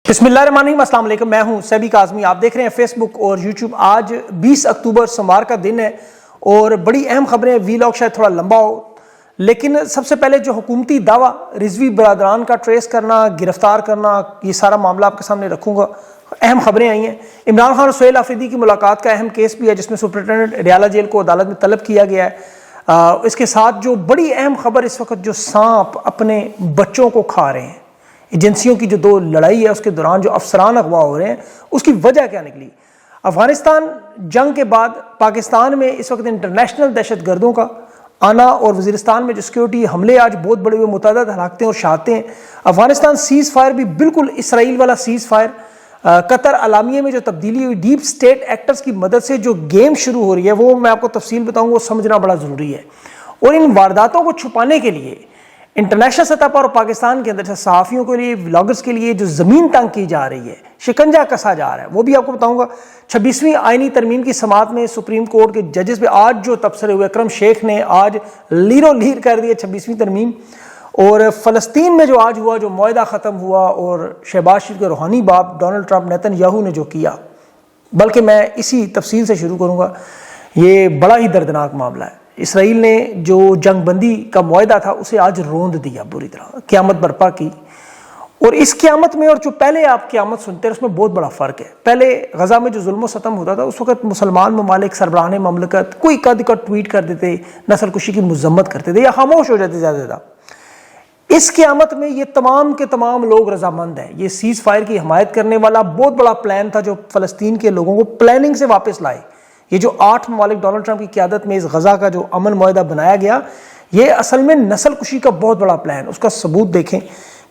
بسم اللہ الرحمن الرحیم، السلام علیکم، میں ہوں سیبی کاظمی، آپ دیکھ رہے ہیں فیس بک اور یوٹیوب۔ آج 20 اکتوبر سوموار کا دن ہے اور بڑی اہم خبریں، وی لاگ شاید تھوڑا لمبا ہو، لیکن سب سے پہلے جو حکومتی دعویٰ رضوی برادران کا ٹریس کرنا، گرفتار کرنا، یہ سارا معاملہ آپ کے سامنے رکھوں گا۔ اہم خبریں آئی ہیں۔ عمران خان اور سہیل آفریدی کی ملاقات کا اہم کیس بھی ہے جس میں سپرنٹینڈنٹ ریالہ جیل کو عدالت میں طلب کیا گیا ہے۔ اس کے ساتھ جو بڑی اہم خبر اس وقت، جو سانپ اپنے بچوں کو کھا رہے ہیں، ایجنسیوں کی جو دو لڑائی ہے اس کے دوران جو افسران اغوا ہو رہے ہیں، اس کی وجہ کیا نکلی؟ افغانستان جنگ کے بعد پاکستان میں اس وقت انٹرنیشنل دہشت گردوں کا آنا اور وزیرستان میں جو سیکیورٹی حملے آج بہت بڑے ہوئے، متعدد ہلاکتیں اور شہادتیں ہیں۔ افغانستان سیز فائر بھی بالکل اسرائیل والا سیز فائر۔ قطر اعلامیے میں جو تبدیلی ہوئی، ڈیپ سٹیٹ ایکٹرز کی مدد سے جو گیم شروع ہو رہی ہے، وہ میں آپ کو تفصیل بتاؤں گا، وہ سمجھنا بڑا ضروری ہے۔ اور ان وارداتوں کو چھپانے کے لیے انٹرنیشنل سطح پر اور پاکستان کے اندر صحافیوں کے لیے، ولاگرز کے لیے جو زمین تنگ کی جا رہی ہے، شکنجہ کسا جا رہا ہے، وہ بھی آپ کو بتاؤں گا۔ 26ویں آئینی ترمیم کی سماعت میں سپریم کورٹ کے ججز پہ آج جو تبصرے ہوئے، اکرم شیخ نے آج لیرو لیر کر دیا 26ویں ترمیم۔ اور فلسطین میں جو آج ہوا، جو معاہدہ ختم ہوا، اور شہباز شریف کے روحانی باپ ڈونلڈ ٹرمپ نیتن یاہو نے جو کیا، بلکہ میں اسی تفصیل سے شروع کروں گا۔ یہ بڑا ہی دردناک معاملہ ہے۔ اسرائیل نے جو جنگ بندی کا معاہدہ تھا اسے آج روند دیا، بری طرح قیامت برپا کی۔ اور اس قیامت میں اور جو پہلے آپ قیامت سنتے ہیں اس میں بہت بڑا فرق ہے۔ پہلے غزہ میں جو ظلم و ستم ہوتا تھا، اس وقت مسلمان ممالک، سربراہان مملکت کوئی قد کا ٹویٹ کر دیتے، نسل کشی کی مذمت کرتے تھے یا خاموش ہو جاتے زیادہ زیادہ۔ اس قیامت میں یہ تمام کے تمام لوگ رضامند ہیں۔ یہ سیز فائر کی حمایت کرنے والا بہت بڑا پلان تھا جو فلسطین کے لوگوں کو پلاننگ سے واپس لائے۔ یہ جو 8 ممالک ڈونلڈ ٹرمپ کی قیادت میں اس غزہ کا جو امن معاہدہ بنایا گیا، یہ اصل میں نسل کشی کا بہت بڑا پلان۔ اس کا ثبوت دیکھیں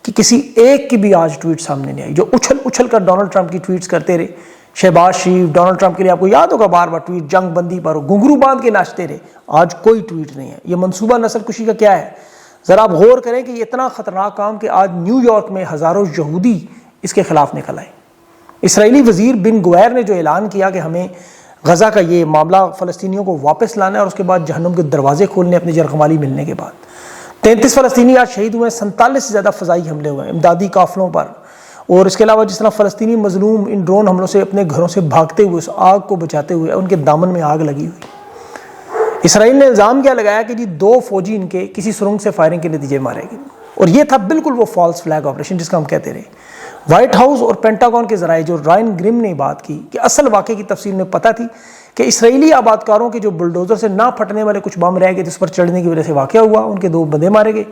کہ کسی ایک کی بھی آج ٹویٹ سامنے نہیں آئی، جو اچھل کر ڈونلڈ ٹرمپ کی ٹویٹس کرتے رہے۔ شہباز شریف ڈونلڈ ٹرمپ کے لیے آپ کو یاد ہوگا بار بار ٹویٹ جنگ بندی پر گھنگرو باندھ کے ناچتے رہے، آج کوئی ٹویٹ نہیں ہے۔ یہ منصوبہ نسل کشی کا کیا ہے؟ ذرا آپ غور کریں کہ یہ اتنا خطرناک کام کہ آج نیو یارک میں ہزاروں یہودی اس کے خلاف نکل آئے۔ اسرائیلی وزیر بن گویر نے جو اعلان کیا کہ ہمیں غزہ کا یہ معاملہ فلسطینیوں کو واپس لانا ہے اور اس کے بعد جہنم کے دروازے کھولنے اپنی یرغمالی ملنے کے بعد۔ 33 فلسطینی آج شہید ہوئے ہیں، 47 سے زیادہ فضائی حملے ہوئے ہیں امدادی قافلوں پر۔ اور اس کے علاوہ جس طرح فلسطینی مظلوم ان ڈرون حملوں سے اپنے گھروں سے بھاگتے ہوئے اس آگ کو بچاتے ہوئے، ان کے دامن میں آگ لگی ہوئی۔ اسرائیل نے الزام کیا لگایا کہ 2 فوجی ان کے کسی سرنگ سے فائرنگ کے نتیجے مارے گئے، اور یہ تھا بالکل وہ فالس فلیگ آپریشن جس کا ہم کہتے رہے۔ وائٹ ہاؤس اور پینٹاگون کے ذرائع جو رائن گرم نے بات کی کہ اصل واقعے کی تفصیل میں پتہ تھی کہ اسرائیلی آبادکاروں کے جو بلڈوزر سے نہ پھٹنے والے کچھ بم رہ گئے جس پر چڑھنے کی وجہ سے واقعہ ہوا، ان کے 2 بندے مارے گئے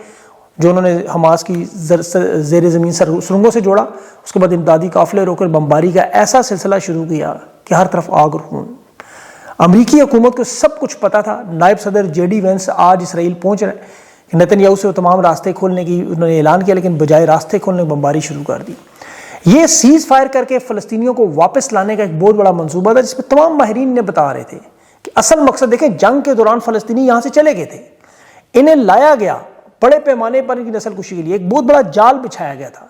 جو انہوں نے حماس کی زیر زمین سرنگوں سے جوڑا۔ اس کے بعد امدادی قافلے روک کر بمباری کا ایسا سلسلہ شروع کیا کہ ہر طرف آگ اور خون۔ امریکی حکومت کو سب کچھ پتا تھا۔ نائب صدر جے ڈی وینس آج اسرائیل پہنچ رہے ہیں کہ نیتن یاہو سے وہ تمام راستے کھولنے کی انہوں نے اعلان کیا، لیکن بجائے راستے کھولنے بمباری شروع کر دی۔ یہ سیز فائر کر کے فلسطینیوں کو واپس لانے کا ایک بہت بڑا منصوبہ تھا جس میں تمام ماہرین نے بتا رہے تھے کہ اصل مقصد دیکھیں، جنگ کے دوران فلسطینی یہاں سے چلے گئے تھے، انہیں لایا گیا بڑے پیمانے پر ان کی نسل کشی کے لیے، ایک بہت بڑا جال بچھایا گیا تھا،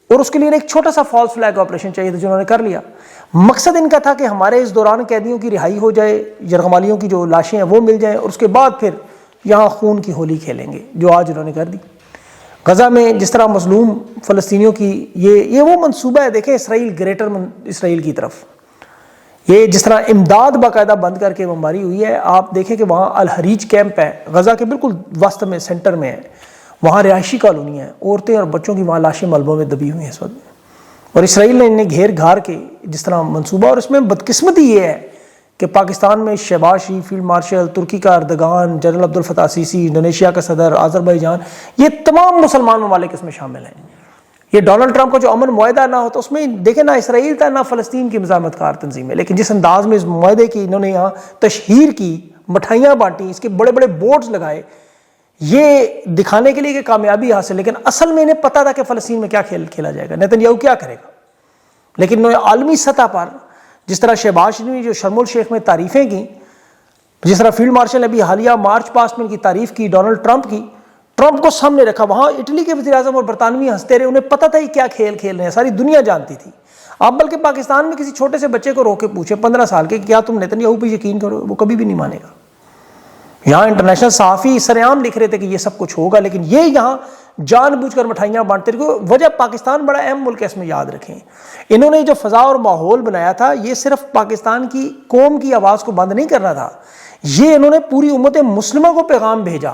اور اس کے لیے ایک چھوٹا سا فالس فلیگ آپریشن چاہیے تھا جو انہوں نے کر لیا۔ مقصد ان کا تھا کہ ہمارے اس دوران قیدیوں کی رہائی ہو جائے، یرغمالیوں کی جو لاشیں ہیں وہ مل جائیں، اور اس کے بعد پھر یہاں خون کی ہولی کھیلیں گے، جو آج انہوں نے کر دی۔ غزہ میں جس طرح مظلوم فلسطینیوں کی یہ وہ منصوبہ ہے، دیکھیں اسرائیل گریٹر اسرائیل کی طرف، یہ جس طرح امداد باقاعدہ بند کر کے بمباری ہوئی ہے۔ آپ دیکھیں کہ وہاں الحریج کیمپ ہے، غزہ کے بالکل وسط میں، سینٹر میں ہے، وہاں رہائشی کالونی ہیں، عورتیں اور بچوں کی وہاں لاشیں ملبوں میں دبی ہوئی ہیں اس وقت، اور اسرائیل نے انہیں گھیر گھار کے جس طرح منصوبہ۔ اور اس میں بدقسمتی یہ ہے کہ پاکستان میں شہباز شریف فیلڈ مارشل، ترکی کا اردگان، جنرل عبد الفتاح سیسی، انڈونیشیا کا صدر، آذربائیجان، یہ تمام مسلمان ممالک اس میں شامل ہیں۔ یہ ڈونلڈ ٹرمپ کا جو امن معاہدہ نہ ہوتا اس میں دیکھیں نہ اسرائیل تھا نہ فلسطین کی مزاحمت کار تنظیمیں، لیکن جس انداز میں اس معاہدے کی انہوں نے یہاں تشہیر کی، مٹھائیاں بانٹی، اس کے بڑے بڑے بورڈز لگائے، یہ دکھانے کے لیے کہ کامیابی حاصل، لیکن اصل میں انہیں پتا تھا کہ فلسطین میں کیا کھیل کھیلا جائے گا، نیتن یاہو کیا کرے گا۔ لیکن انہوں نے عالمی سطح پر جس طرح شہباز شریف نے جو شرم الشیخ میں تعریفیں کی، جس طرح فیلڈ مارشل نے ابھی حالیہ مارچ پاسٹ میں ان کی تعریف کی، ڈونلڈ ٹرمپ کی، ٹرمپ کو سامنے رکھا، وہاں اٹلی کے وزیر اعظم اور برطانوی ہنستے رہے، انہیں پتا تھا یہ کیا کھیل کھیل رہے ہیں، ساری دنیا جانتی تھی۔ آپ بلکہ پاکستان میں کسی چھوٹے سے بچے کو روک کے پوچھیں 15 سال کے، کیا تم نیتن یاہو پہ یقین کرو، وہ کبھی بھی نہیں مانے گا۔ یہاں انٹرنیشنل صحافی سر عام لکھ رہے تھے کہ یہ سب کچھ ہوگا، لیکن یہ یہاں جان بوجھ کر مٹھائیاں بانٹتے رہے. وجہ پاکستان بڑا اہم ملک ہے, اس میں یاد رکھیں. انہوں نے جو فضا اور ماحول بنایا تھا یہ صرف پاکستان کی قوم کی آواز کو بند نہیں کرنا تھا, یہ انہوں نے پوری امت مسلمہ کو پیغام بھیجا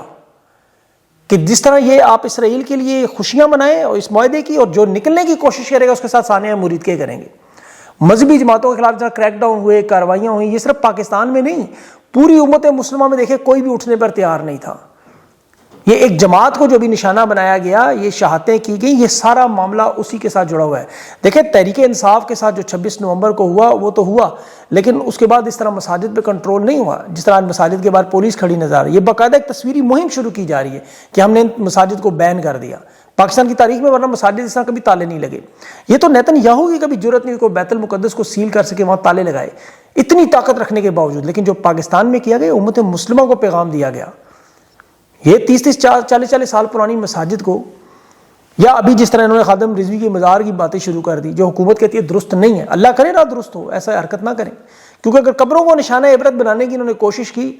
کہ جس طرح یہ آپ اسرائیل کے لیے خوشیاں منائیں اور اس معاہدے کی, اور جو نکلنے کی کوشش کرے گا اس کے ساتھ سانحہ مرید کے کریں گے. مذہبی جماعتوں کے خلاف جہاں کریک ڈاؤن ہوئے, کارروائیاں ہوئیں, یہ صرف پاکستان میں نہیں پوری امت مسلمہ میں دیکھیں کوئی بھی اٹھنے پر تیار نہیں تھا. یہ ایک جماعت کو جو بھی نشانہ بنایا گیا, یہ شہادتیں کی گئی, یہ سارا معاملہ اسی کے ساتھ جڑا ہوا ہے. دیکھیں تحریک انصاف کے ساتھ جو 26 نومبر کو ہوا وہ تو ہوا, لیکن اس کے بعد اس طرح مساجد پہ کنٹرول نہیں ہوا جس طرح مساجد کے بعد پولیس کھڑی نظر آ رہی ہے. یہ باقاعدہ ایک تصویری مہم شروع کی جا رہی ہے کہ ہم نے مساجد کو بین کر دیا پاکستان کی تاریخ میں, ورنہ مساجد اس طرح کبھی تالے نہیں لگے. یہ تو نیتن یاہو کی کبھی جرت نہیں کوئی بیت المقدس کو سیل کر سکے, وہاں تالے لگائے, اتنی طاقت رکھنے کے باوجود. لیکن جو پاکستان میں کیا گیا, امت مسلمہ کو پیغام دیا گیا. یہ 30-40 سال پرانی مساجد کو, یا ابھی جس طرح انہوں نے خادم رضوی کے مزار کی باتیں شروع کر دی جو حکومت کہتی ہے درست نہیں ہے, اللہ کرے نہ درست ہو, ایسا حرکت نہ کریں. کیونکہ اگر قبروں کو نشانہ عبرت بنانے کی انہوں نے کوشش کی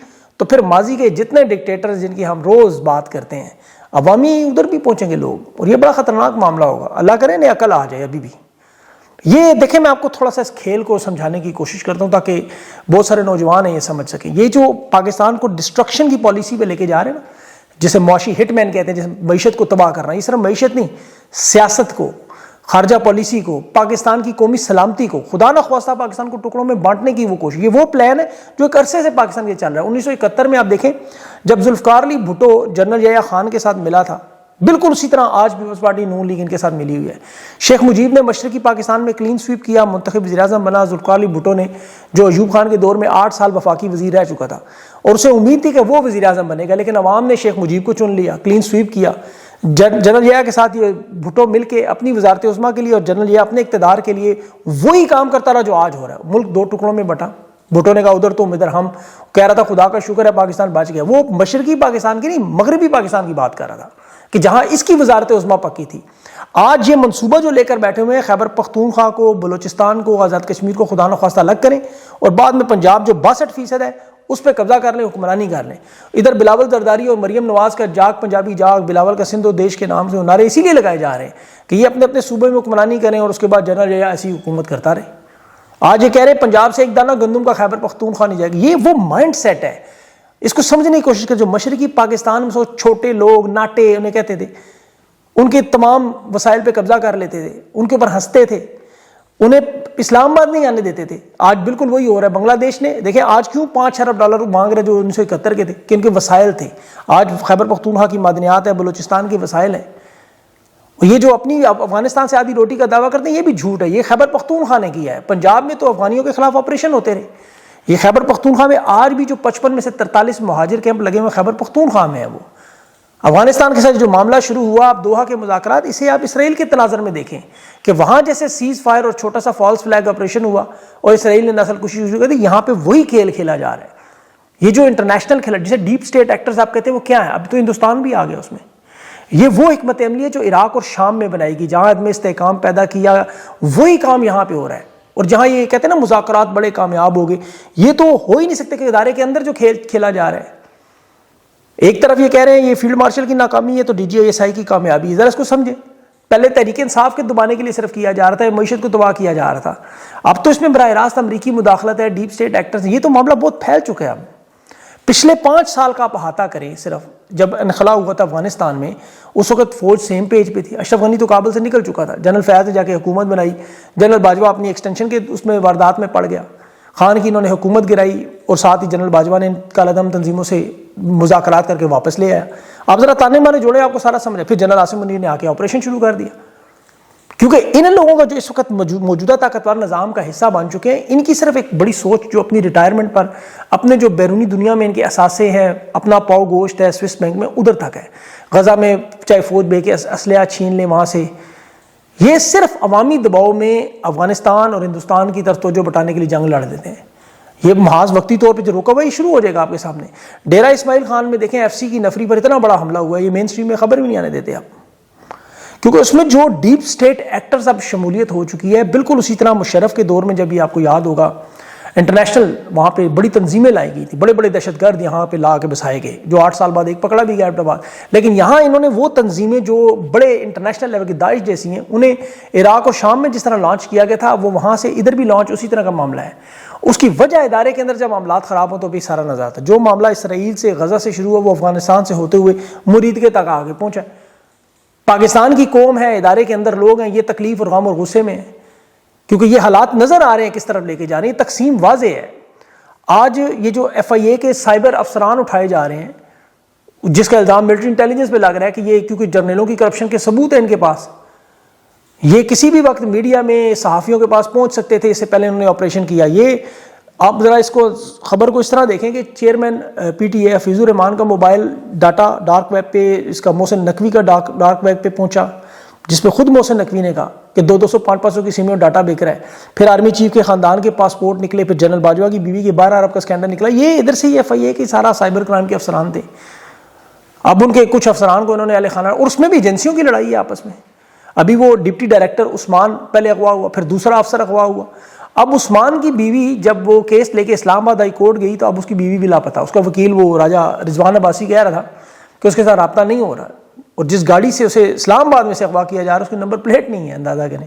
تو پھر ماضی کے جتنے ڈکٹیٹرز جن کی ہم روز بات کرتے ہیں, عوامی ادھر بھی پہنچیں گے لوگ, اور یہ بڑا خطرناک معاملہ ہوگا. اللہ کرے انہیں عقل آ جائے ابھی بھی. یہ دیکھیں میں آپ کو تھوڑا سا اس کھیل کو سمجھانے کی کوشش کرتا ہوں تاکہ بہت سارے نوجوان ہیں یہ سمجھ سکیں. یہ جو پاکستان کو ڈسٹرکشن کی پالیسی پہ لے کے جا رہے ہیں نا, جسے معاشی ہٹ مین کہتے ہیں, جسے معیشت کو تباہ کرنا, یہ صرف معیشت نہیں, سیاست کو, خارجہ پالیسی کو, پاکستان کی قومی سلامتی کو, خدا نہ خواستہ پاکستان کو ٹکڑوں میں بانٹنے کی وہ کوشش, یہ وہ پلان ہے جو ایک عرصے سے پاکستان کے چل رہا ہے. 1971 میں آپ دیکھیں جب ذوالفقار علی بھٹو جنرل یحییٰ خان کے ساتھ ملا تھا, بالکل اسی طرح آج پیپلز پارٹی نون لیگ ان کے ساتھ ملی ہوئی ہے. شیخ مجیب نے مشرقی پاکستان میں کلین سویپ کیا, منتخب وزیر اعظم بنا. ذوالفقار علی بھٹو نے جو ایوب خان کے دور میں 8 سال وفاقی وزیر رہ چکا تھا اور اسے امید تھی کہ وہ وزیر اعظم بنے گا, لیکن عوام نے شیخ مجیب کو چن لیا, کلین سویپ کیا. جنرل یحییٰ کے ساتھ یہ بھٹو مل کے اپنی وزارت عظمیٰ کے لیے اور جنرل یحییٰ اپنے اقتدار کے لیے وہی کام کرتا رہا جو آج ہو رہا ہے. ملک 2 ٹکڑوں میں بٹا. بھٹو نے کہا ادھر تم ادھر ہم, کہہ رہا تھا خدا کا شکر ہے پاکستان بچ گیا. وہ مشرقی پاکستان کی نہیں مغربی پاکستان کی بات کر رہا تھا کہ جہاں اس کی وزارت عظمیٰ پکی تھی. آج یہ منصوبہ جو لے کر بیٹھے ہوئے ہیں خیبر پختونخوا کو, بلوچستان کو, آزاد کشمیر کو خدا نخواستہ الگ کریں اور بعد میں پنجاب جو 62% ہے اس پہ قبضہ کر لیں, حکمرانی کر لیں. ادھر بلاول زرداری اور مریم نواز کا جاگ پنجابی جاگ, بلاول کا سندھ و دیش کے نام سے نعرے اسی لیے لگائے جا رہے ہیں کہ یہ اپنے اپنے صوبے میں حکمرانی کریں اور اس کے بعد جنرل یحییٰ ایسی حکومت کرتا رہے. آج یہ کہہ رہے ہیں پنجاب سے ایک دانہ گندم کا خیبر پختونخوا نہیں جائے گا. یہ وہ مائنڈ سیٹ ہے, اس کو سمجھنے کی کوشش کر. جو مشرقی پاکستان میں سو چھوٹے لوگ ناٹے انہیں کہتے تھے, ان کے تمام وسائل پہ قبضہ کر لیتے تھے, ان کے اوپر ہنستے تھے, انہیں اسلام آباد نہیں آنے دیتے تھے. آج بالکل وہی ہو رہا ہے. بنگلہ دیش نے دیکھیں آج کیوں $5 ارب مانگ رہے جو 1971 کے تھے, کہ ان کے وسائل تھے. آج خیبر پختونخوا کی معدنیات ہے, بلوچستان کے وسائل ہیں. یہ جو اپنی افغانستان سے آدھی روٹی کا دعویٰ کرتے ہیں یہ بھی جھوٹ ہے, یہ خیبر پختونخوا نے کیا ہے. پنجاب میں تو افغانیوں کے خلاف آپریشن ہوتے رہے. یہ خیبر پختونخوا میں آج بھی جو 55 میں سے 43 مہاجر کیمپ لگے ہوئے خیبر پختونخوا میں ہیں. وہ افغانستان کے ساتھ جو معاملہ شروع ہوا اب دوحہ کے مذاکرات, اسے آپ اسرائیل کے تناظر میں دیکھیں کہ وہاں جیسے سیز فائر اور چھوٹا سا فالس فلیگ آپریشن ہوا اور اسرائیل نے نسل کشی شروع کر دی, یہاں پہ وہی کھیل کھیلا جا رہا ہے. یہ جو انٹرنیشنل کھیل جسے ڈیپ سٹیٹ ایکٹرز آپ کہتے ہیں وہ کیا ہے, اب تو ہندوستان بھی آ گیا اس میں. یہ وہ حکمت عملی ہے جو عراق اور شام میں بنائی گئی, جہاں عدم استحکام پیدا کیا, وہی کام یہاں پہ ہو رہا ہے. اور جہاں یہ کہتے ہیں نا مذاکرات بڑے کامیاب ہو گئے, یہ تو ہو ہی نہیں سکتے کہ ادارے کے اندر جو کھیل کھیلا جا رہا ہے. ایک طرف یہ کہہ رہے ہیں یہ فیلڈ مارشل کی ناکامی ہے تو D G I S I کی کامیابی ہے. ذرا اس کو سمجھیں, پہلے تحریک انصاف کے دبانے کے لیے صرف کیا جا رہا تھا, معیشت کو تباہ کیا جا رہا تھا. اب تو اس میں براہ راست امریکی مداخلت ہے, ڈیپ سٹیٹ ایکٹرز, یہ تو معاملہ بہت پھیل چکا ہے. اب پچھلے 5 سال کا آپ احاطہ کریں, صرف جب انخلا ہوا تھا افغانستان میں اس وقت فوج سیم پیج پہ تھی. اشرف غنی تو کابل سے نکل چکا تھا, جنرل فیاض نے جا کے حکومت بنائی, جنرل باجوہ اپنی ایکسٹینشن کے اس میں واردات میں پڑ گیا, خان کی انہوں نے حکومت گرائی اور ساتھ ہی جنرل باجوہ نے کالعدم تنظیموں سے مذاکرات کر کے واپس لے آیا. آپ ذرا تانے مانے جوڑے آپ کو سارا سمجھے. پھر جنرل عاصم منیر نے آ کے آپریشن شروع کر دیا, کیونکہ ان لوگوں کا جو اس وقت موجودہ طاقتور نظام کا حصہ بن چکے ہیں, ان کی صرف ایک بڑی سوچ جو اپنی ریٹائرمنٹ پر اپنے جو بیرونی دنیا میں ان کے اثاثے ہیں, اپنا پاؤ گوشت ہے سوئس بینک میں, ادھر تک ہے. غزہ میں چاہے فوج بے کے اسلحہ چھین لیں وہاں سے, یہ صرف عوامی دباؤ میں افغانستان اور ہندوستان کی طرف توجہ بٹانے کے لیے جنگ لڑ دیتے ہیں. یہ محاذ وقتی طور پہ جو روکا ہوا یہ شروع ہو جائے گا آپ کے سامنے. ڈیرہ اسماعیل خان میں دیکھیں ایف سی کی نفری پر اتنا بڑا حملہ ہوا ہے, یہ مین سٹریم میں خبر بھی نہیں آنے دیتے آپ, کیونکہ اس میں جو ڈیپ سٹیٹ ایکٹرز اب شمولیت ہو چکی ہے. بالکل اسی طرح مشرف کے دور میں جب یہ آپ کو یاد ہوگا انٹرنیشنل وہاں پہ بڑی تنظیمیں لائی گئی تھی, بڑے بڑے دہشت گرد یہاں پہ لا کے بسائے گئے, جو 8 سال بعد ایک پکڑا بھی گیا ایبٹ آباد. لیکن یہاں انہوں نے وہ تنظیمیں جو بڑے انٹرنیشنل لیول کی داعش جیسی ہیں, انہیں عراق اور شام میں جس طرح لانچ کیا گیا تھا وہ وہاں سے ادھر بھی لانچ اسی طرح کا معاملہ ہے. اس کی وجہ ادارے کے اندر جب معاملات خراب ہوں تو بھی سارا نظر آتا ہے. جو معاملہ اسرائیل سے غزہ سے شروع ہوا وہ افغانستان سے ہوتے ہوئے مرید کے تک آگے پہنچا. پاکستان کی قوم ہے, ادارے کے اندر لوگ ہیں, یہ تکلیف اور غم اور غصے میں ہیں کیونکہ یہ حالات نظر آ رہے ہیں کس طرف لے کے جا رہے ہیں. تقسیم واضح ہے. آج یہ جو FIA کے سائبر افسران اٹھائے جا رہے ہیں جس کا الزام ملٹری انٹیلیجنس پہ لگ رہا ہے کہ یہ کیونکہ جرنیلوں کی کرپشن کے ثبوت ہیں ان کے پاس, یہ کسی بھی وقت میڈیا میں صحافیوں کے پاس پہنچ سکتے تھے, اس سے پہلے انہوں نے آپریشن کیا. یہ آپ ذرا اس کو خبر کو اس طرح دیکھیں کہ چیئرمین PTA حفیظ الرحمان کا موبائل ڈاٹا ڈارک ویب پہ, اس کا محسن نقوی کا ڈارک ویب پہ پہنچا جس پہ خود محسن نقوی نے کہا کہ 200-500 کی سیمیں ڈاٹا بک رہا ہے. پھر آرمی چیف کے خاندان کے پاسپورٹ نکلے, پھر جنرل باجوہ کی بیوی کے 12 ارب کا اسکینڈل نکلا. یہ ادھر سے FIA کے سارا سائبر کرائم کے افسران تھے. اب ان کے کچھ افسران کو انہوں نے اہل خانہ, اور اس میں بھی ایجنسیوں کی لڑائی ہے آپس میں. ابھی وہ ڈپٹی ڈائریکٹر عثمان پہلے اغوا ہوا, پھر دوسرا افسر اغوا ہوا. اب عثمان کی بیوی جب وہ کیس لے کے اسلام آباد ہائی کورٹ گئی تو اب اس کی بیوی بھی لاپتہ. اس کا وکیل وہ راجہ رضوان عباسی کہہ رہا تھا کہ اس کے ساتھ رابطہ نہیں ہو رہا, اور جس گاڑی سے اسے اسلام آباد میں سے اغوا کیا جا رہا ہے اس کی نمبر پلیٹ نہیں ہے. اندازہ کریں,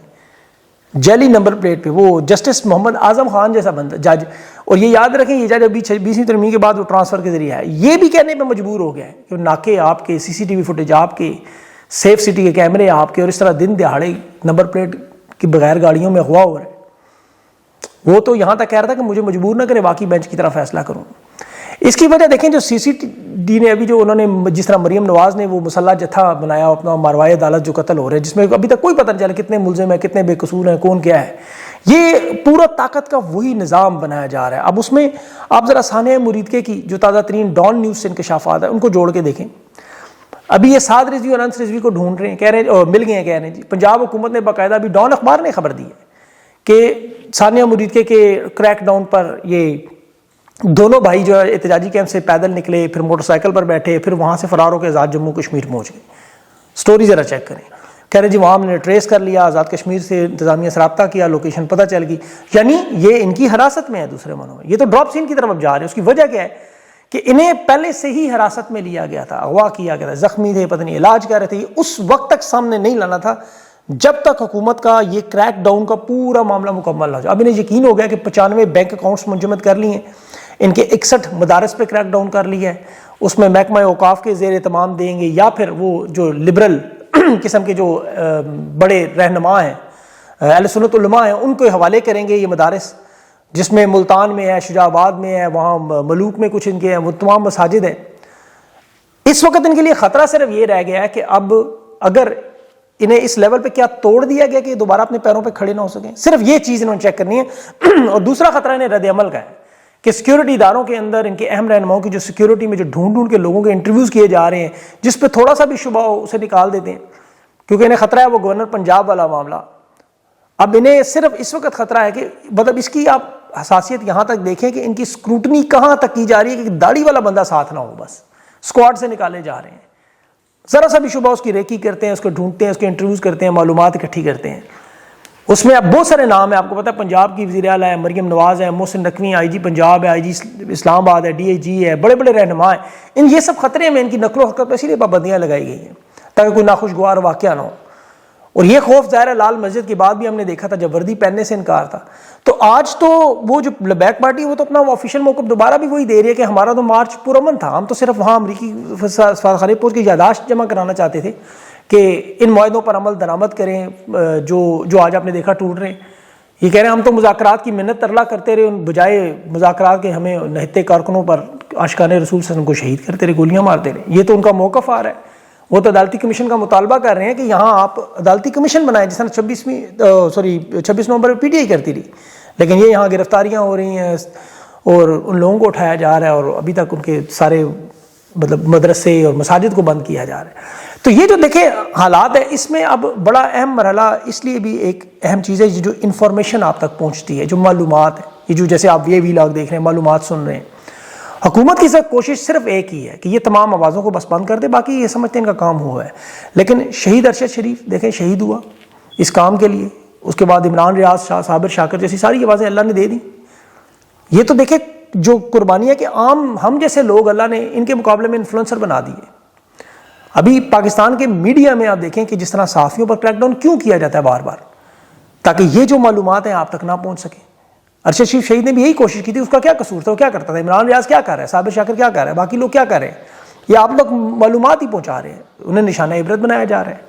جعلی نمبر پلیٹ پہ. وہ جسٹس محمد اعظم خان جیسا بندہ جج, اور یہ یاد رکھیں یہ جج ابھی 20ویں ترمیم کے بعد وہ ٹرانسفر کے ذریعے ہے. یہ بھی کہنے پہ مجبور ہو گیا ہے کہ ناکے آپ کے, CCTV فوٹیج آپ کے, سیف سٹی کے کیمرے آپ کے, اور اس طرح دن دہاڑے نمبر پلیٹ کے بغیر گاڑیوں میں اغوا ہو رہا ہے. وہ تو یہاں تک کہہ رہا تھا کہ مجھے مجبور نہ کرے, باقی بینچ کی طرح فیصلہ کروں. اس کی وجہ دیکھیں جو CCTV نے ابھی جو انہوں نے جس طرح مریم نواز نے وہ مسلح جتھا بنایا اپنا ماروائے عدالت جو قتل ہو رہے ہیں, جس میں ابھی تک کوئی پتہ نہیں چلا کتنے ملزم ہیں, کتنے بے قصور ہیں, کون کیا ہے. یہ پورا طاقت کا وہی نظام بنایا جا رہا ہے. اب اس میں آپ ذرا ثانیہ مریدکے کی جو تازہ ترین ڈان نیوز سے انکشافات ہیں ان کو جوڑ کے دیکھیں. ابھی یہ سعد رضوی اور انس رضوی کو ڈھونڈ رہے ہیں, کہہ رہے ہیں مل گئے ہیں, کہہ رہے ہیں جی. پنجاب حکومت نے باقاعدہ ابھی ڈان اخبار نے خبر دی ہے کہ ثانیہ مریدکے کے کریک ڈاؤن پر یہ دونوں بھائی جو ہے احتجاجی کیمپ سے پیدل نکلے, پھر موٹر سائیکل پر بیٹھے, پھر وہاں سے فرار ہو کے آزاد جموں کشمیر پہنچ گئے. سٹوری ذرا چیک کریں. کہہ رہے جی وہاں ہم نے ٹریس کر لیا, آزاد کشمیر سے انتظامیہ سے رابطہ کیا, لوکیشن پتہ چل گئی. یعنی یہ ان کی حراست میں ہے دوسرے معنوں میں. یہ تو ڈراپ سین کی طرف اب جا رہے ہیں. اس کی وجہ کیا ہے کہ انہیں پہلے سے ہی حراست میں لیا گیا تھا, اغوا کیا گیا تھا, زخمی تھے, پتہ نہیں علاج کر رہے تھے. یہ اس وقت تک سامنے نہیں لانا تھا جب تک حکومت کا یہ کریک ڈاؤن کا پورا معاملہ مکمل ہو جائے. اب انہیں یقین ہو گیا کہ 95 بینک اکاؤنٹس منجمد کر لیے ہیں, ان کے 61 مدارس پہ کریک ڈاؤن کر لیا ہے. اس میں محکمہ اوقاف کے زیر اہتمام دیں گے, یا پھر وہ جو لبرل قسم کے جو بڑے رہنما ہیں, اہل سنت علماء ہیں, ان کو حوالے کریں گے یہ مدارس, جس میں ملتان میں ہے, شجاع آباد میں ہے, وہاں ملوک میں کچھ ان کے ہیں, وہ تمام مساجد ہیں. اس وقت ان کے لیے خطرہ صرف یہ رہ گیا ہے کہ اب اگر انہیں اس لیول پہ کیا توڑ دیا گیا کہ دوبارہ اپنے پیروں پہ کھڑے نہ ہو سکیں. صرف یہ چیز انہوں نے چیک کرنی ہے. اور دوسرا خطرہ انہیں رد عمل کا ہے کہ سیکیورٹی اداروں کے اندر ان کے اہم رہنماؤں کی جو سیکیورٹی میں جو ڈھونڈ کے لوگوں کے انٹرویوز کیے جا رہے ہیں, جس پہ تھوڑا سا بھی شبہ ہو اسے نکال دیتے ہیں, کیونکہ انہیں خطرہ ہے وہ گورنر پنجاب والا معاملہ. اب انہیں صرف اس وقت خطرہ ہے کہ مطلب اس کی آپ حساسیت یہاں تک دیکھیں کہ ان کی اسکروٹنی کہاں تک کی جا رہی ہے کہ داڑھی والا بندہ ساتھ نہ ہو, بس اسکواڈ سے نکالے جا رہے ہیں. ذرا سا بھی شبہ اس کی ریکی کرتے ہیں, اس کو ڈھونڈتے ہیں, اس کے انٹرویوز کرتے ہیں, معلومات اکٹھی کرتے ہیں. اس میں اب بہت سارے نام ہیں, آپ کو پتہ ہے پنجاب کی وزیر اعلیٰ ہے, مریم نواز ہے, محسن نقوی IG پنجاب ہے, IG اسلام آباد ہے, DIG ہے, بڑے بڑے رہنما ہیں. ان یہ سب خطرے میں ان کی نقل و حرکت پہ اسی لیے پابندیاں لگائی گئی ہیں تاکہ کوئی ناخوشگوار واقعہ نہ ہو. اور یہ خوف ظاہر ہے لال مسجد کے بعد بھی ہم نے دیکھا تھا جب وردی پہننے سے انکار تھا. تو آج تو وہ جو لیبیک پارٹی وہ تو اپنا آفیشیل موقف دوبارہ بھی وہی دے رہی ہے کہ ہمارا تو مارچ پرامن تھا, ہم تو صرف وہاں امریکی سفارتخانے پہنچ کے یادداشت جمع کرانا چاہتے تھے کہ ان معاہدوں پر عمل درآمد کریں جو آج آپ نے دیکھا ٹوٹ رہے ہیں. یہ کہہ رہے ہیں ہم تو مذاکرات کی منت ترلا کرتے رہے, ان بجائے مذاکرات کے ہمیں نہتے کارکنوں پر عاشقان رسول صلی اللہ علیہ وسلم کو شہید کرتے رہے, گولیاں مارتے رہے. یہ تو ان کا موقف آ رہا ہے. وہ تو عدالتی کمیشن کا مطالبہ کر رہے ہیں کہ یہاں آپ عدالتی کمیشن بنائیں, جس طرح 26 نومبر پہ PTI کرتی رہی. لیکن یہ یہاں گرفتاریاں ہو رہی ہیں اور ان لوگوں کو اٹھایا جا رہا ہے, اور ابھی تک ان کے سارے مطلب مدرسے اور مساجد کو بند کیا جا رہا ہے. تو یہ جو دیکھیں حالات ہے, اس میں اب بڑا اہم مرحلہ اس لیے بھی ایک اہم چیز ہے جو انفارمیشن آپ تک پہنچتی ہے, جو معلومات ہے, یہ جو جیسے آپ یہ ولاگ دیکھ رہے ہیں, معلومات سن رہے ہیں. حکومت کی کوشش صرف ایک ہی ہے کہ یہ تمام آوازوں کو بس بند کر دے, باقی یہ سمجھتے ہیں ان کا کام ہوا ہے. لیکن شہید ارشد شریف دیکھیں شہید ہوا اس کام کے لیے, اس کے بعد عمران ریاض شاہ, صابر شاکر جیسی ساری آوازیں اللہ نے دے دی. یہ تو دیکھیں جو قربانی ہے کہ عام ہم جیسے لوگ اللہ نے ان کے مقابلے میں انفلوئنسر بنا دیے. ابھی پاکستان کے میڈیا میں آپ دیکھیں کہ جس طرح صحافیوں پر کریک ڈاؤن کیوں کیا جاتا ہے بار بار, تاکہ یہ جو معلومات ہیں آپ تک نہ پہنچ سکیں. ارشد شریف شہید نے بھی یہی کوشش کی تھی, اس کا کیا قصور تھا, وہ کیا کرتا تھا, عمران ریاض کیا کر رہا ہے, صابر شاکر کیا کر رہا ہے, باقی لوگ کیا کر رہے ہیں, یہ آپ لوگ معلومات ہی پہنچا رہے ہیں, انہیں نشانہ عبرت بنایا جا رہا ہے.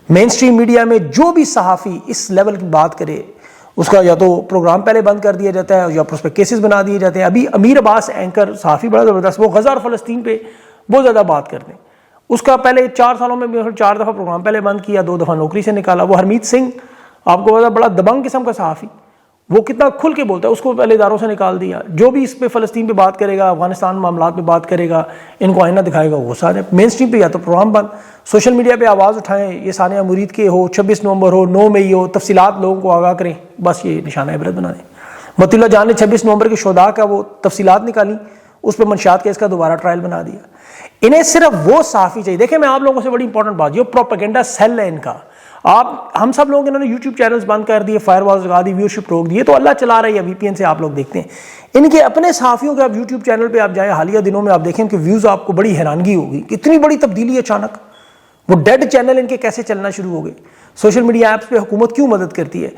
مین اسٹریم میڈیا میں جو بھی صحافی اس لیول کی بات کرے اس کا یا تو پروگرام پہلے بند کر دیا جاتا ہے یا اس پہ کیسز بنا دیے جاتے ہیں. ابھی امیر عباس اینکر صحافی بڑا زبردست, وہ غزہ اور فلسطین پہ بہت زیادہ بات کرتے ہیں, اس کا پہلے 4 سالوں میں 4 دفعہ پروگرام پہلے بند کیا, 2 دفعہ نوکری سے نکالا. وہ ہرمیت سنگھ آپ کو پتا بڑا دبنگ قسم کا صحافی, وہ کتنا کھل کے بولتا ہے, اس کو پہلے اداروں سے نکال دیا. جو بھی اس پہ فلسطین پہ بات کرے گا, افغانستان معاملات پہ بات کرے گا, ان کو آئینہ دکھائے گا, وہ سارے مین اسٹریم پہ یا تو پروگرام بند. سوشل میڈیا پہ آواز اٹھائیں, یہ ثانیہ مرید کے ہو, 26 نومبر ہو, 9 مئی ہو, تفصیلات لوگوں کو آگاہ کریں, بس یہ نشانہ عبرت بنا دیں. متی اللہ جان نے 26 نومبر کے شہداء کا وہ تفصیلات نکالی, اس پہ منشیات کیس کا دوبارہ ٹرائل بنا دیا. انہیں صرف وہ صحافی چاہیے. دیکھیں میں آپ لوگوں سے بڑی انپورٹنٹ بات, جو پروپیگنڈا سیل ہے ان کا, ہم سب لوگ انہوں نے یوٹیوب چینلز بند کر دیے, فائر والز لگا دی, ویورشپ روک دی, تو اللہ چلا رہا ہے وی پی این سے آپ لوگ دیکھتے ہیں. ان کے اپنے صحافیوں کے آپ یوٹیوب چینل پہ آپ جائیں, حالیہ دنوں میں آپ دیکھیں کہ ویوز آپ کو بڑی حیرانگی ہوگی, اتنی بڑی تبدیلی اچانک. وہ ڈیڈ چینل ان کے کیسے چلنا شروع ہو گئے. سوشل میڈیا ایپس پہ حکومت کیوں مدد کرتی ہے,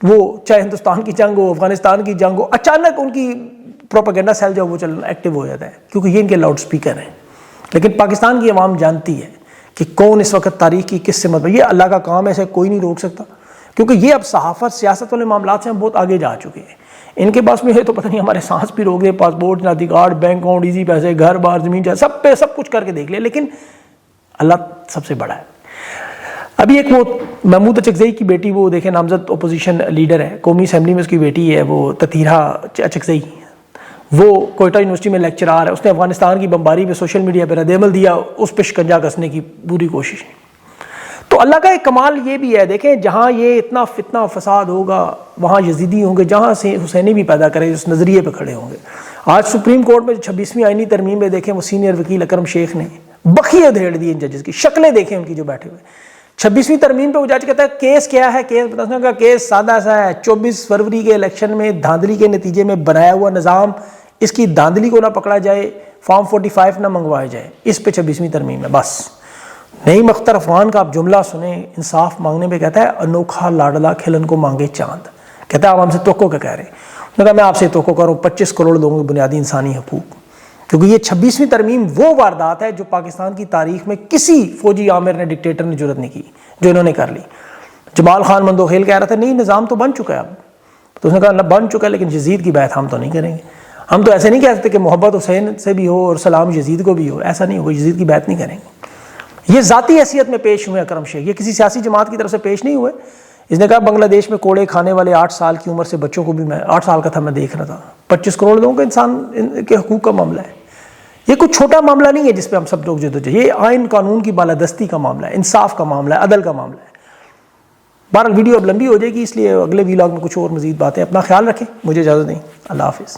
وہ چاہے ہندوستان کی جنگ ہو, افغانستان کی جنگ ہو, اچانک ان کی پروپیگنڈا سیل جو وہ چلنا ایکٹیو ہو جاتا ہے, کیونکہ یہ ان کے لاؤڈ سپیکر ہیں. لیکن پاکستان کی عوام جانتی ہے کہ کون اس وقت تاریخ کی کس سے مطلب, یہ اللہ کا کام ہے, اسے کوئی نہیں روک سکتا, کیونکہ یہ اب صحافت سیاست والے معاملات سے ہم بہت آگے جا چکے ہیں. ان کے پاس میں ہے تو پتہ نہیں ہمارے سانس بھی روک دے, پاسپورٹ, شناختی کارڈ, بینک اکاؤنٹ, ایزی پیسے, گھر بار, زمین جائے, سب پہ سب کچھ کر کے دیکھ لے, لیکن اللہ سب سے بڑا ہے. ابھی ایک وہ محمود اچکزئی کی بیٹی, وہ دیکھیں نامزد اپوزیشن لیڈر ہے, قومی اسمبلی میں اس کی بیٹی ہے, وہ تطہیرہ اچکزئی, وہ کوئٹہ یونیورسٹی میں لیکچرار ہے. اس نے افغانستان کی بمباری پہ سوشل میڈیا پہ رد عمل دیا, اس پہ شکنجہ کسنے کی پوری کوشش. تو اللہ کا ایک کمال یہ بھی ہے, دیکھیں جہاں یہ اتنا فتنہ و فساد ہوگا وہاں یزیدی ہوں گے, جہاں سے حسینی بھی پیدا کرے اس نظریے پہ کھڑے ہوں گے. آج سپریم کورٹ میں 26ویں آئینی ترمیم میں دیکھیں, وہ سینئر وکیل اکرم شیخ نے بخیے دھیڑ دی ان ججز کی, شکلیں دیکھیں ان کی جو بیٹھے ہوئے. 26ویں ترمیم پہ وہ جج کہتا ہے کیس کیا ہے, کیس بتانے کا کیس سادہ سا ہے, 24 فروری کے الیکشن میں دھاندلی کے نتیجے میں بنایا ہوا نظام, اس کی دھاندلی کو نہ پکڑا جائے, فارم 45 نہ منگوایا جائے, اس پہ 26ویں ترمیم ہے. بس نعیم اختر افغان کا آپ جملہ سنیں انصاف مانگنے پہ, کہتا ہے انوکھا لاڈلا کھلن کو مانگے چاند, کہتا ہے آپ ہم سے توقع کیا کہہ رہے ہیں. انہوں نے کہا میں آپ سے توقع کروں 25 کروڑ لوگوں کے بنیادی انسانی حقوق, کیونکہ یہ 26ویں ترمیم وہ واردات ہے جو پاکستان کی تاریخ میں کسی فوجی عامر نے, ڈکٹیٹر نے جرت نہیں کی جو انہوں نے کر لی. جمال خان مندوخیل کہہ رہا تھا نہیں نظام تو بن چکا ہے اب, تو اس نے کہا بن چکا ہے لیکن یزید کی بیعت ہم تو نہیں کریں گے. ہم تو ایسے نہیں کہہ سکتے کہ محبت حسین سے بھی ہو اور سلام یزید کو بھی ہو, ایسا نہیں ہوگا, یزید کی بیعت نہیں کریں گے. یہ ذاتی حیثیت میں پیش ہوئے اکرم شیخ, یہ کسی سیاسی جماعت کی طرف سے پیش نہیں ہوئے. اس نے کہا بنگلہ دیش میں کوڑے کھانے والے 8 سال کی عمر سے بچوں کو بھی میں 8 سال کا تھا میں دیکھ رہا تھا, 25 کروڑ لوگوں کا انسان کے حقوق کا معاملہ ہے. یہ کوئی چھوٹا معاملہ نہیں ہے جس پہ ہم سب لوگ جدوجہد, یہ آئین قانون کی بالادستی کا معاملہ ہے, انصاف کا معاملہ ہے, عدل کا معاملہ ہے. بہرحال ویڈیو اب لمبی ہو جائے گی, اس لیے اگلے ویلاگ میں کچھ اور مزید باتیں. اپنا خیال رکھیں, مجھے اجازت دیں, اللہ حافظ.